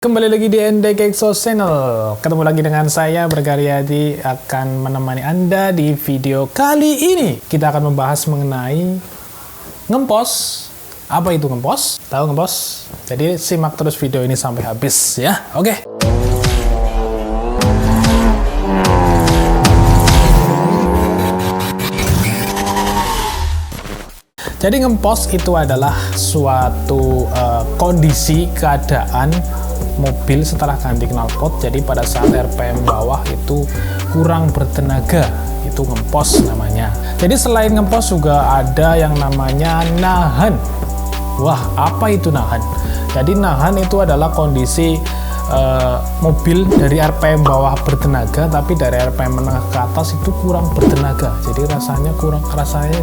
Kembali lagi di NDK Exhaust Channel. Ketemu lagi dengan saya Bergaryadi akan menemani Anda di video kali ini. Kita akan membahas mengenai ngempos. Apa itu ngempos? Tahu ngempos? Jadi simak terus video ini sampai habis ya. Oke. Jadi ngempos itu adalah suatu kondisi keadaan mobil setelah ganti knalpot. Jadi pada saat RPM bawah itu kurang bertenaga, itu ngempos namanya. Jadi selain ngempos juga ada yang namanya nahan. Wah, apa itu nahan? Jadi nahan itu adalah kondisi mobil dari RPM bawah bertenaga, tapi dari RPM menengah ke atas itu kurang bertenaga. Jadi rasanya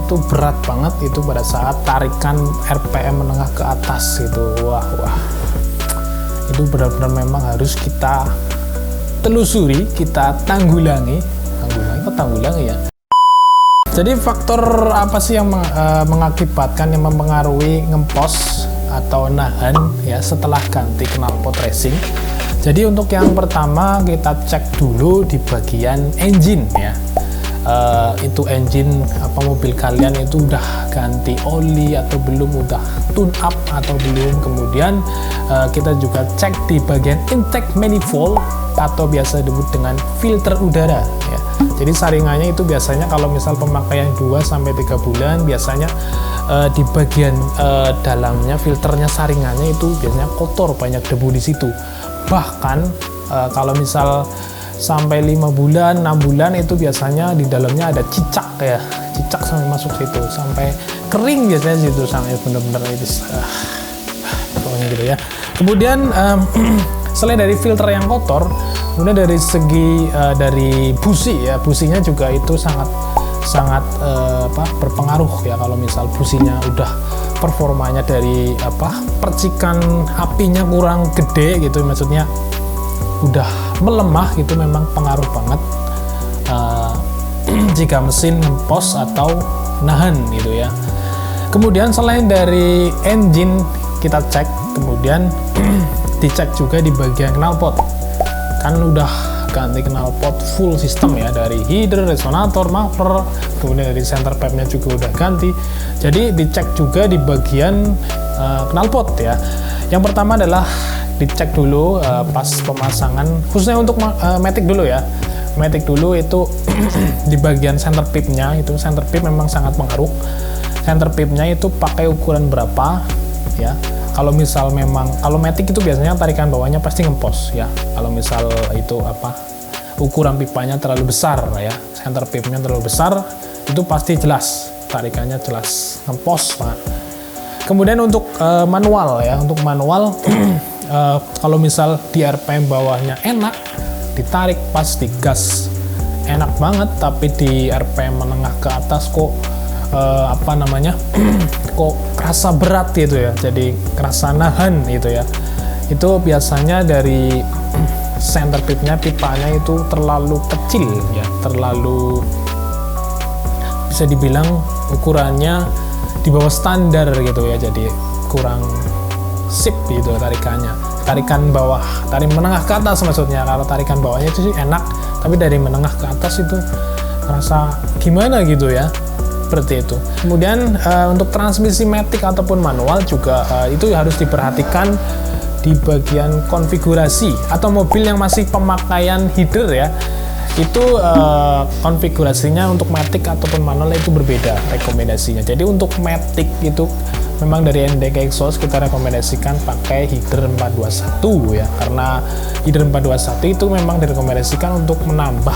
itu berat banget itu pada saat tarikan RPM menengah ke atas gitu. Wah. Itu benar-benar memang harus kita telusuri, kita tanggulangi ya. Jadi faktor apa sih yang mengakibatkan, yang mempengaruhi ngempos atau nahan ya setelah ganti knalpot racing? Jadi untuk yang pertama kita cek dulu di bagian engine ya. Itu engine mobil kalian itu udah ganti oli atau belum, udah tune up atau belum. Kemudian kita juga cek di bagian intake manifold atau biasa disebut dengan filter udara ya. Jadi saringannya itu biasanya kalau misal pemakaian 2-3 bulan biasanya di bagian dalamnya filternya, saringannya itu biasanya kotor, banyak debu di situ. Bahkan kalau misal sampai 5 bulan, 6 bulan itu biasanya di dalamnya ada cicak ya, cicak sampai masuk situ, sampai kering biasanya situ, sampai bener-bener itu pokoknya gitu ya. Kemudian selain dari filter yang kotor, kemudian dari segi dari busi ya, businya juga itu sangat berpengaruh ya. Kalau misal businya udah performanya dari percikan apinya kurang gede gitu, maksudnya udah melemah, itu memang pengaruh banget jika mesin ngempos atau nahan gitu ya. Kemudian selain dari engine kita cek, kemudian dicek juga di bagian knalpot. Kan udah ganti knalpot full system ya, dari header, resonator, muffler, kemudian dari center pipe-nya juga udah ganti. Jadi dicek juga di bagian knalpot ya. Yang pertama adalah dicek dulu pas pemasangan, khususnya untuk matic dulu ya. Matic dulu itu di bagian center pipe-nya, itu center pipe memang sangat pengaruh. Center pipe-nya itu pakai ukuran berapa ya. Kalau misal memang, kalau matic itu biasanya tarikan bawahnya pasti ngempos ya. Kalau misal itu ukuran pipanya terlalu besar ya, center pipe-nya terlalu besar, itu pasti jelas tarikannya jelas ngempos Pak. Kemudian untuk manual ya, untuk manual kalau misal di RPM bawahnya enak, ditarik pas digas enak banget, tapi di RPM menengah ke atas kok kok kerasa berat gitu ya, jadi kerasa nahan gitu ya. Itu biasanya dari center pipe-nya, pipanya itu terlalu kecil ya, terlalu bisa dibilang ukurannya di bawah standar gitu ya, jadi kurang sip gitu tarikannya. Tarikan bawah, tarik menengah ke atas maksudnya. Kalau tarikan bawahnya itu sih enak, tapi dari menengah ke atas itu rasa gimana gitu ya, seperti itu. Kemudian untuk transmisi matic ataupun manual juga itu harus diperhatikan di bagian konfigurasi. Atau mobil yang masih pemakaian header ya, itu konfigurasinya untuk matic ataupun manual itu berbeda rekomendasinya. Jadi untuk matic itu memang dari NDK Exhaust kita rekomendasikan pakai header 421 ya, karena header 421 itu memang direkomendasikan untuk menambah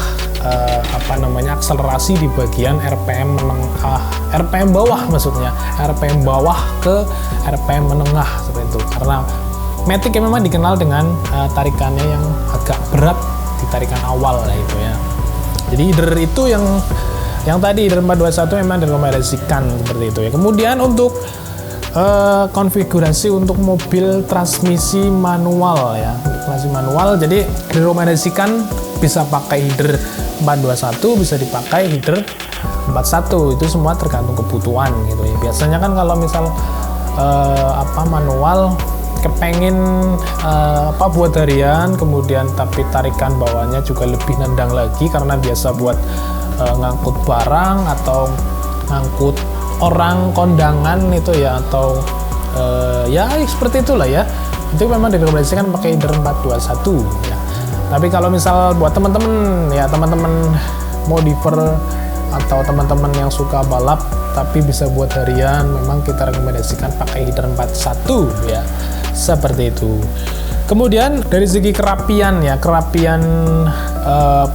akselerasi di bagian RPM RPM bawah, maksudnya RPM bawah ke RPM menengah seperti itu. Karena matic yang memang dikenal dengan tarikannya yang agak berat di tarikan awal lah itu ya. Jadi header itu yang tadi header 421 memang direkomendasikan seperti itu ya. Kemudian untuk konfigurasi untuk mobil transmisi manual ya, transmisi manual, jadi direkomendasikan bisa pakai header 421, bisa dipakai header 41, itu semua tergantung kebutuhan gitu ya. Biasanya kan kalau misal manual kepengen buat harian, kemudian tapi tarikan bawahnya juga lebih nendang lagi karena biasa buat ngangkut barang atau ngangkut orang kondangan itu ya, atau ya seperti itulah ya, itu memang direkomendasikan pakai header 421 ya. Tapi kalau misal buat teman-teman ya, teman-teman modifer atau teman-teman yang suka balap tapi bisa buat harian, memang kita rekomendasikan pakai header 41 ya, seperti itu. Kemudian dari segi kerapian ya, kerapian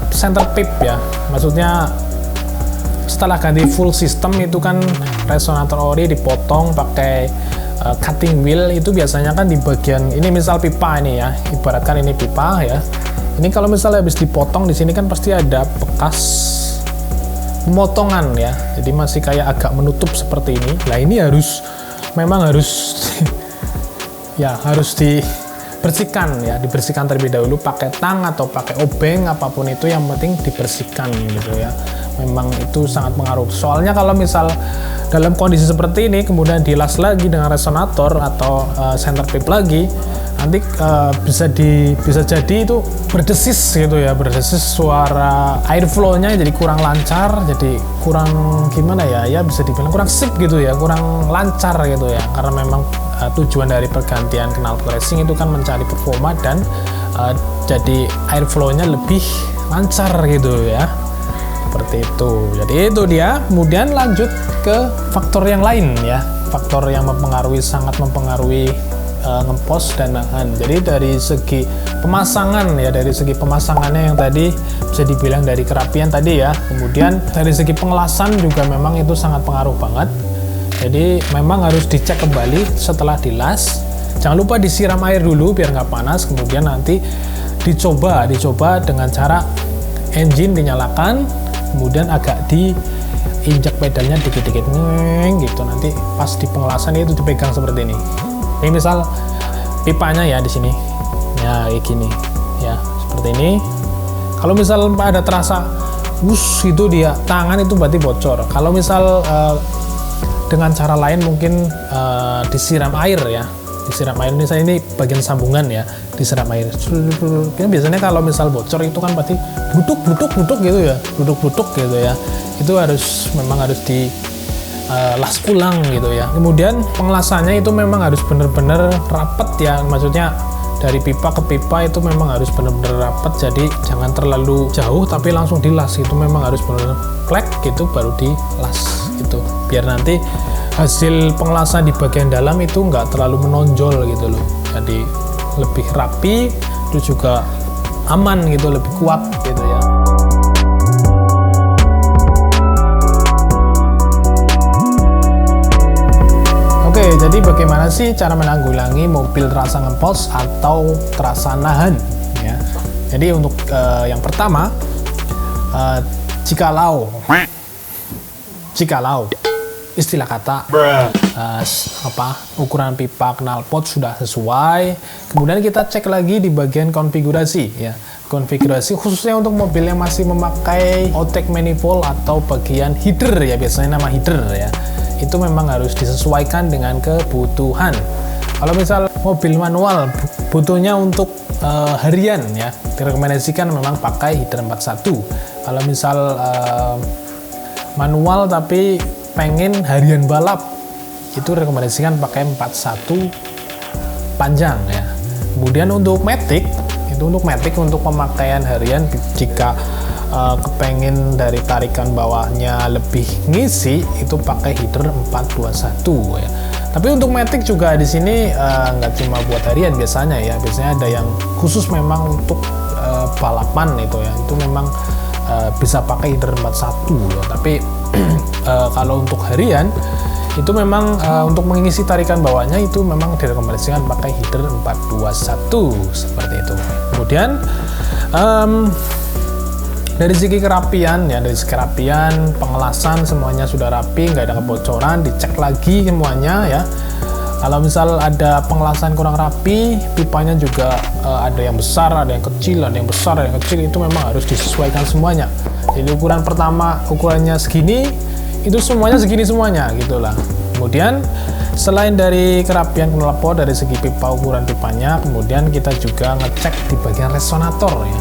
center pip ya, maksudnya setelah ganti full system itu kan resonator ori dipotong pakai cutting wheel, itu biasanya kan di bagian ini, misal pipa ini ya, ibaratkan ini pipa ya, ini kalau misalnya habis dipotong di sini kan pasti ada bekas pemotongan ya, jadi masih kayak agak menutup seperti ini. Nah ini memang harus ya harus dibersihkan ya, dibersihkan terlebih dahulu pakai tang atau pakai obeng, apapun itu yang penting dibersihkan gitu ya. Memang itu sangat pengaruh, soalnya kalau misal dalam kondisi seperti ini kemudian dilas lagi dengan resonator atau center pip lagi, nanti bisa jadi itu berdesis gitu ya, berdesis, suara airflow-nya jadi kurang lancar, jadi kurang gimana ya, bisa dibilang kurang sip gitu ya, kurang lancar gitu ya, karena memang tujuan dari pergantian knalpot racing itu kan mencari performa dan jadi airflow-nya lebih lancar gitu ya, seperti itu. Jadi itu dia. Kemudian lanjut ke faktor yang lain ya, faktor yang sangat mempengaruhi ngepos dan nahan. Jadi dari segi pemasangan ya, dari segi pemasangannya yang tadi bisa dibilang dari kerapian tadi ya, kemudian dari segi pengelasan juga memang itu sangat pengaruh banget. Jadi memang harus dicek kembali setelah dilas, jangan lupa disiram air dulu biar nggak panas, kemudian nanti dicoba dengan cara engine dinyalakan, kemudian agak diinjak pedalnya dikit-dikit gitu, nanti pas di pengelasan itu dipegang seperti ini. Ini misal pipanya ya di sini ya, kayak gini ya, seperti ini. Kalau misal ada terasa itu dia tangan, itu berarti bocor. Kalau misal dengan cara lain mungkin disiram air ya, disiram air, misalnya ini bagian sambungan ya, disiram air. Biasanya kalau misal bocor itu kan berarti bluduk gitu ya, bluduk gitu ya, itu memang harus di las ulang gitu ya. Kemudian pengelasannya itu memang harus benar-benar rapat ya, maksudnya dari pipa ke pipa itu memang harus benar-benar rapat, jadi jangan terlalu jauh tapi langsung dilas, itu memang harus benar-benar plek gitu baru dilas gitu, biar nanti hasil pengelasan di bagian dalam itu nggak terlalu menonjol gitu loh, jadi lebih rapi, itu juga aman gitu, lebih kuat gitu ya. Oke, jadi bagaimana sih cara menanggulangi mobil terasa ngepos atau terasa nahan ya? Jadi untuk yang pertama, jikalau istilah kata ukuran pipa knalpot sudah sesuai, kemudian kita cek lagi di bagian konfigurasi ya. Konfigurasi khususnya untuk mobil yang masih memakai outtake manifold atau bagian header ya, biasanya nama header ya, itu memang harus disesuaikan dengan kebutuhan. Kalau misal mobil manual butuhnya untuk harian ya, direkomendasikan memang pakai header 41. Kalau misal manual tapi pengen harian balap, itu rekomendasikan pakai 41 panjang ya. Kemudian untuk matic, untuk pemakaian harian, jika kepengen dari tarikan bawahnya lebih ngisi, itu pakai header 421 ya. Tapi untuk matic juga di sini nggak cuma buat harian biasanya ya, biasanya ada yang khusus memang untuk balapan itu ya, itu memang bisa pakai header 41 ya. Tapi kalau untuk harian itu memang untuk mengisi tarikan bawahnya itu memang direkomendasikan pakai header 421 seperti itu. Kemudian dari segi kerapian ya, pengelasan semuanya sudah rapi, nggak ada kebocoran, dicek lagi semuanya ya. Kalau misal ada pengelasan kurang rapi, pipanya juga ada yang besar, ada yang kecil, ada yang besar, ada yang kecil, itu memang harus disesuaikan semuanya. Jadi ukuran pertama ukurannya segini, itu semuanya segini semuanya gitulah. Kemudian Selain dari kerapian knalpot dari segi pipa, ukuran pipanya, kemudian kita juga ngecek di bagian resonator ya.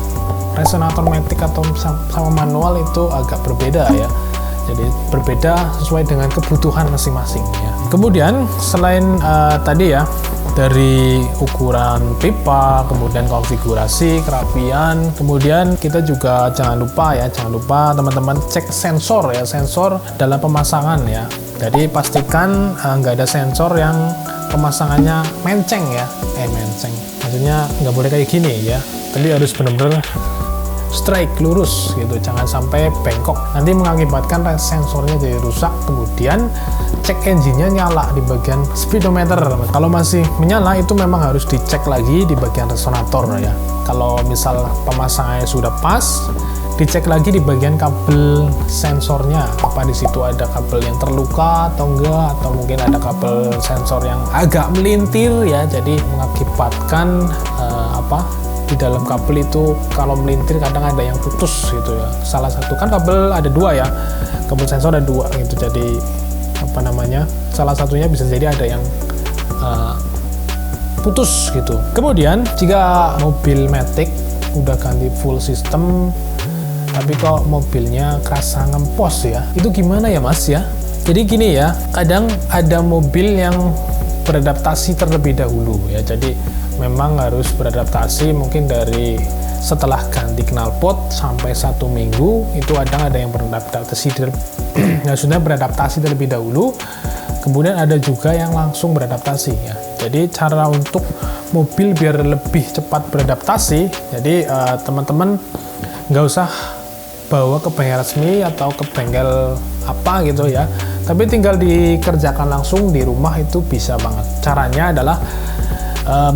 Resonator matic atau sama manual itu agak berbeda ya. Jadi berbeda sesuai dengan kebutuhan masing-masing ya. Kemudian selain tadi ya, dari ukuran pipa, kemudian konfigurasi, kerapian, kemudian kita juga jangan lupa teman-teman cek sensor ya, sensor dalam pemasangan ya. Jadi pastikan nggak ada sensor yang pemasangannya menceng ya, menceng, maksudnya nggak boleh kayak gini ya. Tadi harus benar-benar straight, lurus gitu, jangan sampai bengkok, nanti mengakibatkan sensornya jadi rusak. Kemudian cek engine-nya nyala di bagian speedometer. Kalau masih menyala itu memang harus dicek lagi di bagian resonator ya. Kalau misal pemasangannya sudah pas, dicek lagi di bagian kabel sensornya, apa di situ ada kabel yang terluka atau enggak, atau mungkin ada kabel sensor yang agak melintir ya, jadi mengakibatkan di dalam kabel itu kalau melintir kadang ada yang putus gitu ya. Salah satu kan kabel ada dua ya, kabel sensor ada dua gitu, jadi salah satunya bisa jadi ada yang putus gitu. Kemudian jika mobil matic udah ganti full system tapi kok mobilnya kerasa ngempos ya, itu gimana ya mas ya? Jadi gini ya, kadang ada mobil yang beradaptasi terlebih dahulu ya, jadi memang harus beradaptasi mungkin dari setelah ganti knalpot sampai 1 minggu itu ada yang beradaptasi terlebih dahulu, kemudian ada juga yang langsung beradaptasi ya. Jadi cara untuk mobil biar lebih cepat beradaptasi, jadi teman-teman nggak usah bawa ke bengkel resmi atau ke bengkel apa gitu ya, tapi tinggal dikerjakan langsung di rumah itu bisa banget. Caranya adalah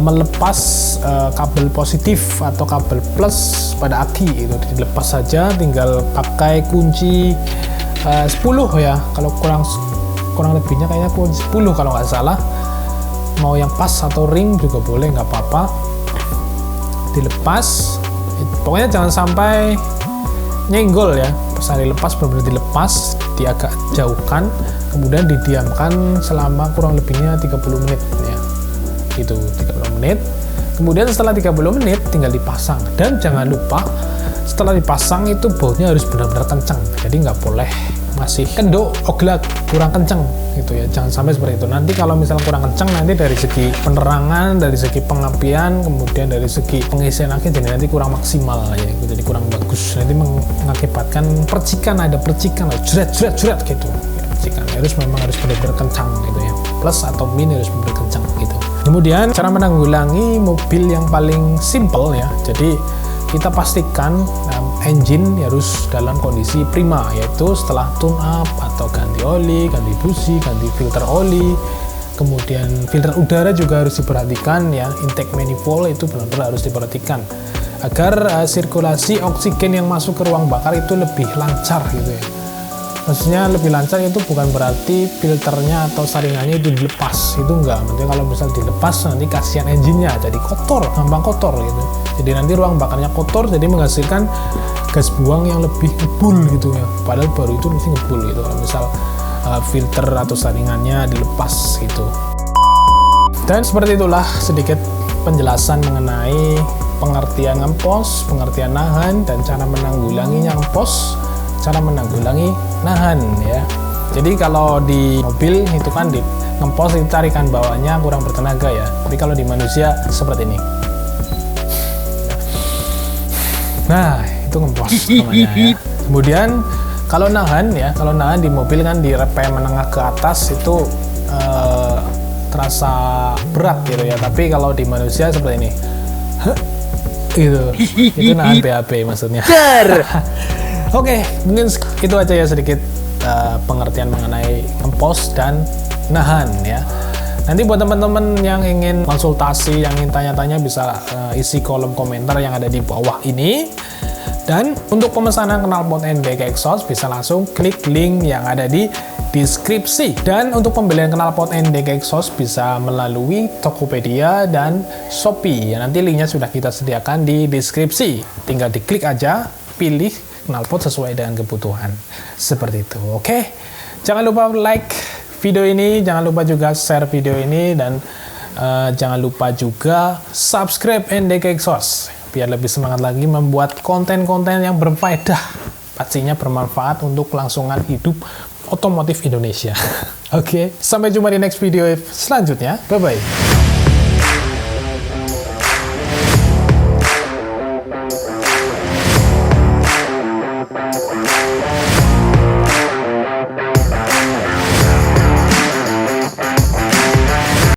melepas kabel positif atau kabel plus pada aki itu dilepas saja, tinggal pakai kunci 10 ya, kalau kurang lebihnya kayaknya kunci 10 kalau nggak salah, mau yang pas atau ring juga boleh, nggak apa-apa, dilepas, pokoknya jangan sampai nyenggol ya. Pas dilepas benar-benar dilepas, agak jauhkan, kemudian didiamkan selama kurang lebihnya 30 menit ya, itu 30 menit. Kemudian setelah 30 menit tinggal dipasang, dan jangan lupa setelah dipasang itu bautnya harus benar-benar kencang, jadi nggak boleh masih kendor, oglak, kurang kencang gitu ya, jangan sampai seperti itu. Nanti kalau misalnya kurang kencang, nanti dari segi penerangan, dari segi pengapian, kemudian dari segi pengisian aki jadi nanti kurang maksimal ya, jadi kurang bagus, nanti mengakibatkan percikan, ada percikan, jret gitu ya, percikan memang harus benar-benar kencang gitu ya, plus atau min harus benar-benar kencang gitu. Kemudian cara menanggulangi mobil yang paling simple ya, jadi kita pastikan engine harus dalam kondisi prima, yaitu setelah tune up atau ganti oli, ganti busi, ganti filter oli, kemudian filter udara juga harus diperhatikan ya, intake manifold itu benar-benar harus diperhatikan agar sirkulasi oksigen yang masuk ke ruang bakar itu lebih lancar gitu ya. Maksudnya lebih lancar itu bukan berarti filternya atau saringannya itu dilepas, itu enggak. Nanti kalau misal dilepas nanti kasihan engine-nya jadi kotor, gampang kotor gitu. Jadi nanti ruang bakarnya kotor, jadi menghasilkan gas buang yang lebih ngebul gitu ya. Padahal baru itu mesti ngebul gitu kalau misal filter atau saringannya dilepas gitu. Dan seperti itulah sedikit penjelasan mengenai pengertian ngempos, pengertian nahan, dan cara menanggulanginya ngempos, cara menanggulangi nahan ya. Jadi kalau di mobil itu kan di ngempos itu tarikan bawahnya kurang bertenaga ya, tapi kalau di manusia seperti ini. Nah itu ngempos namanya ya. Kemudian kalau nahan ya, kalau nahan di mobil kan di rem menengah ke atas itu terasa berat gitu ya, tapi kalau di manusia seperti ini gitu, itu nahan BAB maksudnya. Oke, mungkin itu aja ya sedikit pengertian mengenai ngempos dan nahan ya. Nanti buat teman-teman yang ingin konsultasi, yang ingin tanya-tanya bisa isi kolom komentar yang ada di bawah ini. Dan untuk pemesanan knalpot NDK exhaust bisa langsung klik link yang ada di deskripsi. Dan untuk pembelian knalpot NDK exhaust bisa melalui Tokopedia dan Shopee. Nanti linknya sudah kita sediakan di deskripsi. Tinggal diklik aja, pilih knalpot sesuai dengan kebutuhan. Seperti itu, oke? Jangan lupa like video ini, jangan lupa juga share video ini, dan jangan lupa juga subscribe NDK Exhaust biar lebih semangat lagi membuat konten-konten yang berfaedah, pastinya bermanfaat untuk kelangsungan hidup otomotif Indonesia. Oke, sampai jumpa di next video selanjutnya. Bye-bye.